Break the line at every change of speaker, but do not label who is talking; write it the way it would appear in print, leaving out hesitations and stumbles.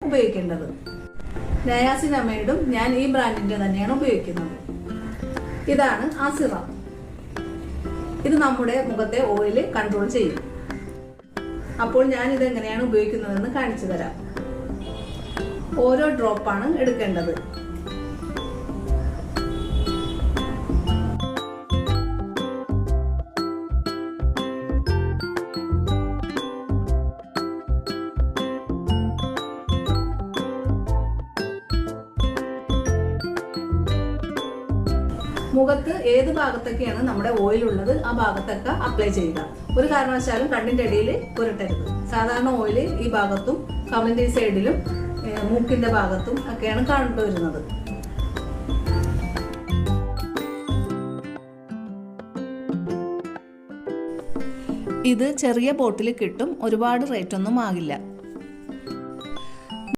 ഉപയോഗിക്കേണ്ടത്. നയാസിനമൈഡും ഞാൻ ഈ ബ്രാൻഡിന്റെ തന്നെയാണ് ഉപയോഗിക്കുന്നത്. ഇതാണ് ആ സിറം. ഇത് നമ്മുടെ മുഖത്തെ ഓയിൽ കൺട്രോൾ ചെയ്യും. അപ്പോൾ ഞാൻ ഇത് എങ്ങനെയാണ് ഉപയോഗിക്കുന്നതെന്ന് കാണിച്ചു തരാം. ഓരോ ഡ്രോപ്പാണ് എടുക്കേണ്ടത്. മുഖത്ത് ഏത് ഭാഗത്തൊക്കെയാണ് നമ്മുടെ ഓയിൽ ഉള്ളത് ആ ഭാഗത്തൊക്കെ അപ്ലൈ ചെയ്യുക. ഒരു കാരണവശാലും കണ്ണിന്റെ ഇടയിൽ പുരട്ടരുത്. സാധാരണ ഓയിൽ ഈ ഭാഗത്തും കവിളിന്റെ ഈ സൈഡിലും മൂക്കിന്റെ ഭാഗത്തും ഒക്കെയാണ് കണ്ടുവരുന്നത്. ഇത് ചെറിയ ബോട്ടിൽ കിട്ടും. ഒരുപാട് റേറ്റ് ഒന്നും ആകില്ല.